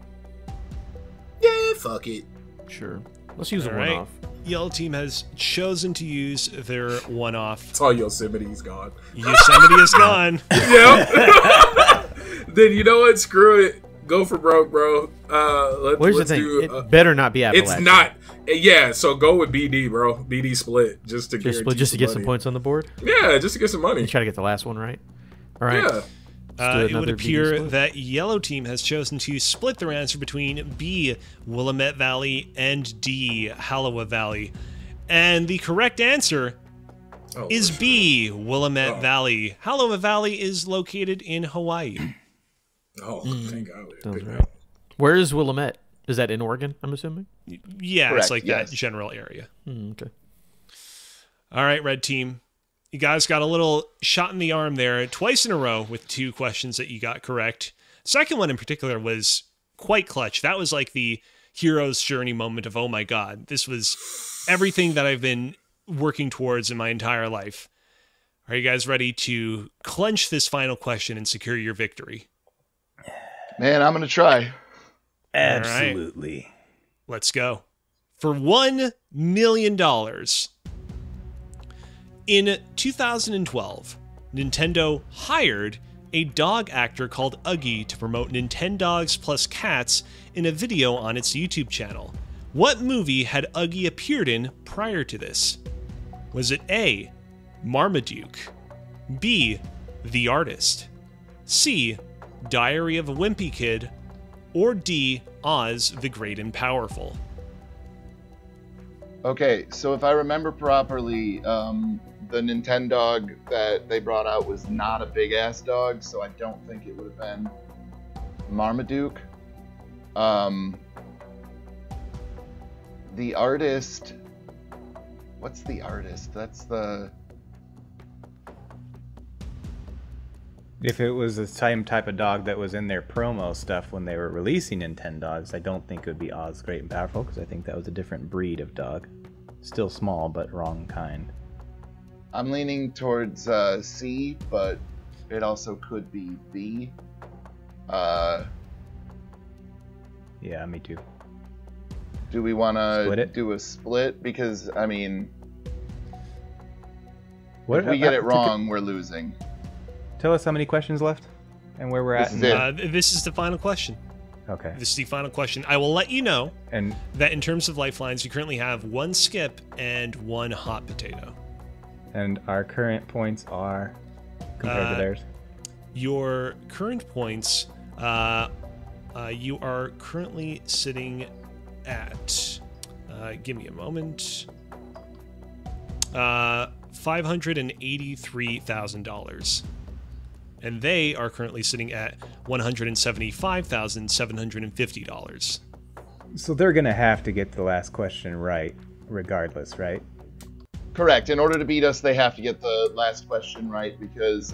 Yeah, fuck it. Sure. Let's use All the one right. off. Yellow team has chosen to use their one-off. It's all Yosemite's gone. Yosemite is gone. Yep. Then you know what? Screw it. Go for broke, bro. Here's the let's thing. do. It better not be Appalachian. It's not. Yeah, so go with BD, bro. BD split just to Just, guarantee just to get some money. points on the board. Yeah, just to get some You money. try to get the last one right. All right. Yeah. Let's do It would another appear BD split. that yellow team has chosen to split their answer between B, Willamette Valley, and D, Halawa Valley. And the correct answer Oh, is for B, Willamette Oh. Valley. Halawa Valley is located in Hawaii. sure. Oh, thank God. Sounds Pick right. that. Where is Willamette? Is that in Oregon, I'm assuming? Yeah, Correct, it's like yes. that general area. Okay. All right, red team. You guys got a little shot in the arm there twice in a row with two questions that you got correct. Second one in particular was quite clutch. That was like the hero's journey moment of, oh my God, this was everything that I've been working towards in my entire life. Are you guys ready to clench this final question and secure your victory? Man, I'm gonna try. Absolutely. Let's go. For $1 million. In 2012, Nintendo hired a dog actor called Uggy to promote Nintendogs plus cats in a video on its YouTube channel. What movie had Uggy appeared in prior to this? Was it A, Marmaduke, B, The Artist, C, Diary of a Wimpy Kid, or D, Oz the Great and Powerful? Okay, so if I remember properly, the Nintendog that they brought out was not a big ass dog, so I don't think it would have been Marmaduke. The Artist. What's The Artist? That's the. If it was the same type of dog that was in their promo stuff when they were releasing Nintendogs, I don't think it would be Oz Great and Powerful, because I think that was a different breed of dog. Still small, but wrong kind. I'm leaning towards C, but it also could be B. Yeah, me too. Do we want Split to it? do a split? Because, I mean, What if we get it wrong, we're losing. Tell us how many questions left and where we're at. This is it. This is the final question. Okay. This is the final question. I will let you know And that in terms of lifelines, you currently have one skip and one hot potato. our current points are compared to theirs. Your current points, you are currently sitting at, give me a moment, $583,000. And they are currently sitting at $175,750. So they're gonna have to get the last question right, regardless, right? Correct. In order to beat us, they have to get the last question right because,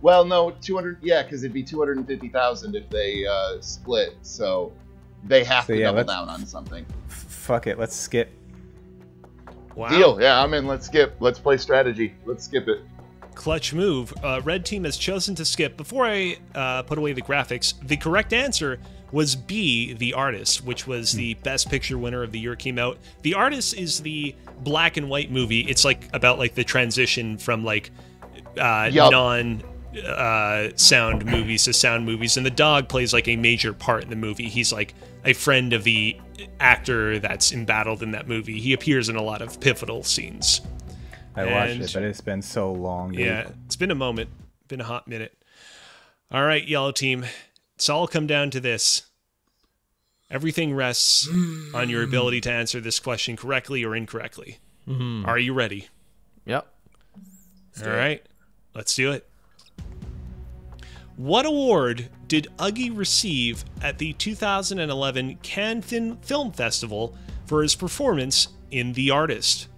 well, no, 200. Yeah, because it'd be 250,000 if they split. So they have So, to yeah, double let's- down on something. Fuck it, let's skip. Wow. Deal. Yeah, I'm in. Let's skip. Let's play strategy. Let's skip it. Clutch move. Red team has chosen to skip. Before I put away the graphics, the correct answer was B, The Artist, which was the Best Picture winner of the year it came out. The Artist is the black and white movie. It's like about like the transition from like non sound movies to sound movies, and the dog plays like a major part in the movie. He's like a friend of the actor that's embattled in that movie. He appears in a lot of pivotal scenes. I watched it, but it's been so long. Dude. Yeah, it's been a moment. Been a hot minute. All right, Yellow Team. It's all come down to this. Everything rests on your ability to answer this question correctly or incorrectly. Mm-hmm. Are you ready? Yep. All right, let's do it. What award did Uggy receive at the 2011 Cannes Film Festival for his performance in The Artist?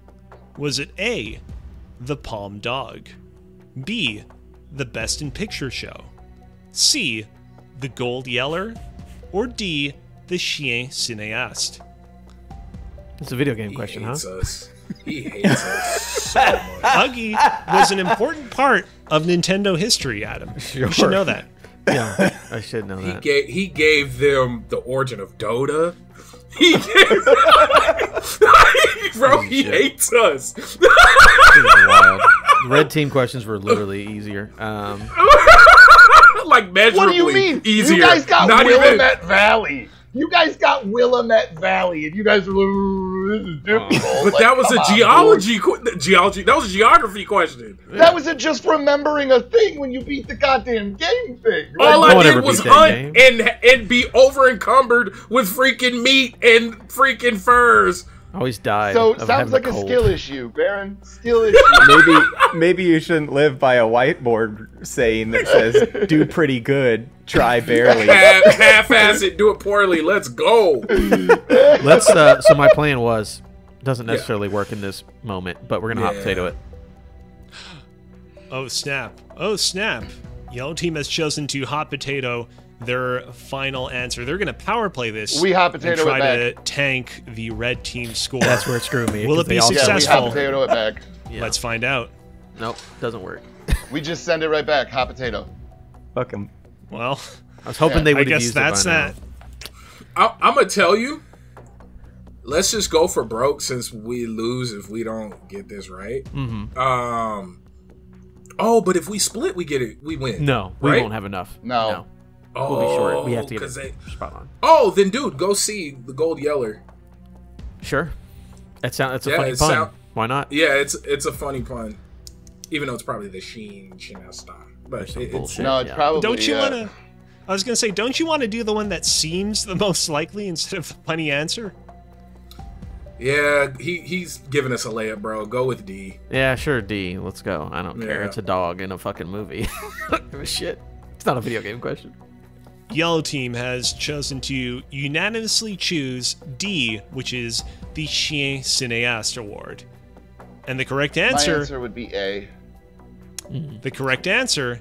Was it A, the Palm Dog, B, the Best in Picture show, C, the Gold Yeller, or D, the Chien Cinéaste? It's a video game question, hates huh? Us. He hates us so much. Uggy was an important part of Nintendo history, Adam. Sure. You should know that. Yeah, I should know that. He gave them the origin of Dota. He gave bro, he hates us. This is wild. The red team questions were literally easier. Like measurably What do you mean? easier. You guys got Not Willamette Valley. You guys got Willamette Valley, and you guys are this is difficult. But Like, that was come a on, geology. That was a geography question. That was just remembering a thing when you beat the goddamn game thing. All No I one ever did was beat that hunt and be over encumbered with freaking meat and freaking furs. I always died. So of sounds having like a cold. skill issue, Baron. Skill issue. Maybe you shouldn't live by a whiteboard saying that says "do pretty good, try barely." Half-ass it, do it poorly. Let's go. Let's. So my plan was doesn't necessarily work in this moment, but we're gonna hot potato it. Oh, snap. Oh, snap. Yellow Team has chosen to hot potato their final answer. They're going to power play this. We hot potato and try it to tank the red team score. That's where it screwed me. Will 'cause it be they all- Yeah, we hot successful? potato it back. Yeah. Let's find out. Nope, doesn't work. We just send it right back. Hot potato. Fuck 'em. Well, I was hoping they I would have guess used that's it by that. now. I'm gonna tell you. Let's just go for broke since we lose if we don't get this right. Mm-hmm. Oh, but if we split, we get it. We win. No, we right? won't have enough. No. Oh, We'll be short. We have to get 'cause it spot on. Oh, then dude, go see the Gold Yeller. Sure. That's a Yeah, funny it pun. sound- Why not? Yeah, it's a funny pun, even though it's probably the Shinasta. But some it's bullshit. No, it's Yeah. probably. Don't you want to... I was going to say, don't you want to do the one that seems the most likely instead of the funny answer? yeah. He's giving us a layup, bro. Go with D. Yeah, sure, D. Let's go. I don't care. Yeah. It's a dog in a fucking movie. I don't give a shit. It's not a video game question. Yellow Team has chosen to unanimously choose D, which is the Chien Cinéaste Award. And the correct My answer, answer would be A. the correct answer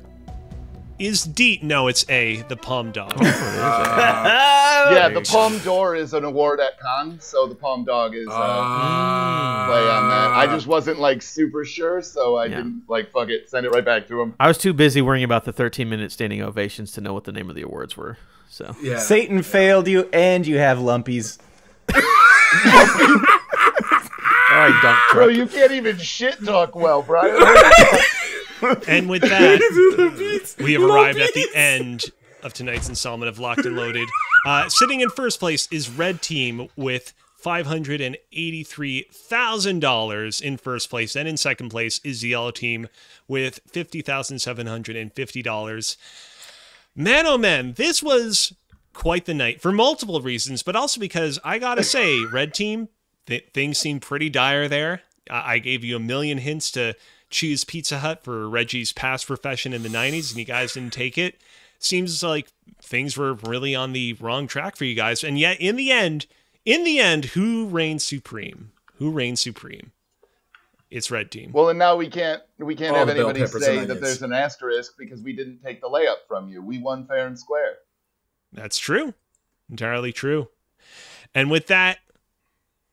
is D. No, it's A, the Palm Dog. Yeah, the Palme d'Or is an award at Cannes, so the Palm Dog is play on that. I just wasn't like super sure, so I didn't like fuck it, send it right back to him. I was too busy worrying about the 13-minute standing ovations to know what the name of the awards were. So Yeah. Satan failed you, and you have lumpies. all right, dunk Bro, truck. you can't even shit talk well, Brian. And with that, we have arrived at the end of tonight's installment of Locked and Loaded. Sitting in first place is Red Team with $583,000 in first place. And in second place is the Yellow Team with $50,750. Man, oh man, this was quite the night for multiple reasons, but also because I gotta say, Red Team, things seem pretty dire there. I gave you a million hints to choose Pizza Hut for Reggie's past profession in the 90s, and you guys didn't take it. Seems like things were really on the wrong track for you guys. And yet, in the end, who reigns supreme? Who reigns supreme? It's Red Team. Well, and now we can't All have the bell anybody peppers say and that onions. there's an asterisk because we didn't take the layup from you. We won fair and square. That's true. Entirely true. And with that,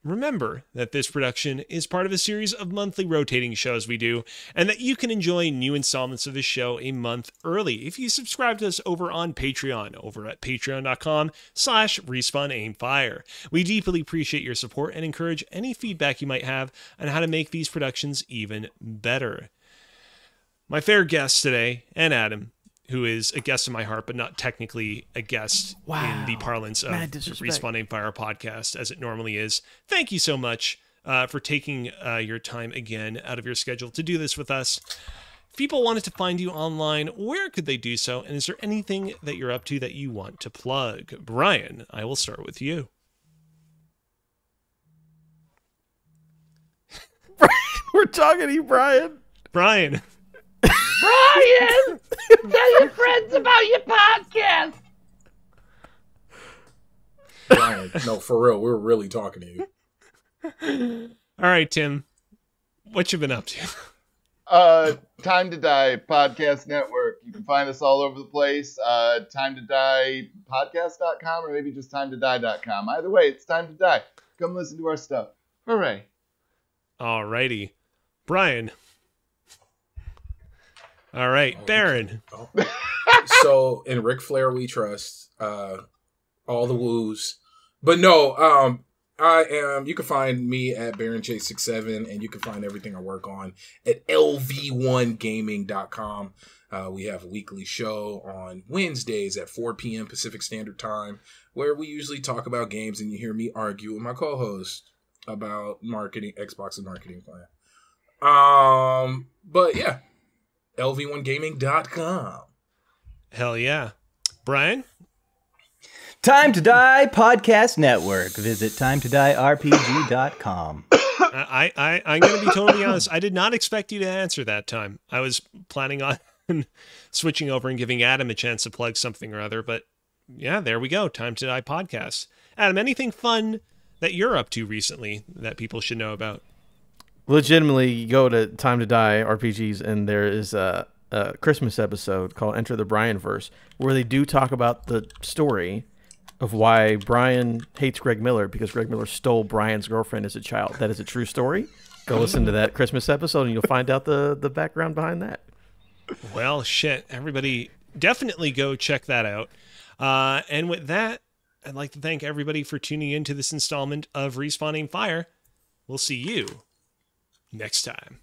Remember that this production is part of a series of monthly rotating shows we do, and that you can enjoy new installments of the show a month early if you subscribe to us over on Patreon, over at patreon.com/respawnaimfire. We deeply appreciate your support and encourage any feedback you might have on how to make these productions even better. My fair guest today, and Adam, who is a guest in my heart, but not technically a guest in the parlance of Respawn Aim Fire podcast, as it normally is. Thank you so much for taking your time again out of your schedule to do this with us. If people wanted to find you online, where could they do so? And is there anything that you're up to that you want to plug? Brian, I will start with you. We're talking to you, Brian. Brian. Brian! Tell your friends about your podcast! Brian, no, for real, we're really talking to you. All right, Tim. What you been up to? Time to Die Podcast Network. You can find us all over the place. Time to Die Podcast.com or maybe just Time to Die.com. Either way, it's Time to Die. Come listen to our stuff. Hooray. All righty. Brian. All right, Baron. So in Ric Flair we trust. All the woos. But no, you can find me at BaronJ67, and you can find everything I work on at lv1gaming.com. We have a weekly show on Wednesdays at 4 p.m. Pacific Standard Time, where we usually talk about games, and you hear me argue with my co-host about marketing, Xbox's marketing plan. But yeah, lv1gaming.com. Hell yeah. Brian? Time to Die Podcast Network. Visit timetodierpg.com. I'm going to be totally honest. I did not expect you to answer that time. I was planning on switching over and giving Adam a chance to plug something or other, but yeah, there we go. Time to Die Podcast. Adam, anything fun that you're up to recently that people should know about? Legitimately, you go to Time to Die RPGs, and there is a Christmas episode called Enter the Brianverse, where they do talk about the story of why Brian hates Greg Miller, because Greg Miller stole Brian's girlfriend as a child. That is a true story. Go listen to that Christmas episode, and you'll find out the background behind that. Well, shit. Everybody definitely go check that out. And with that, I'd like to thank everybody for tuning in to this installment of Respawn Aim Fire. We'll see you next time.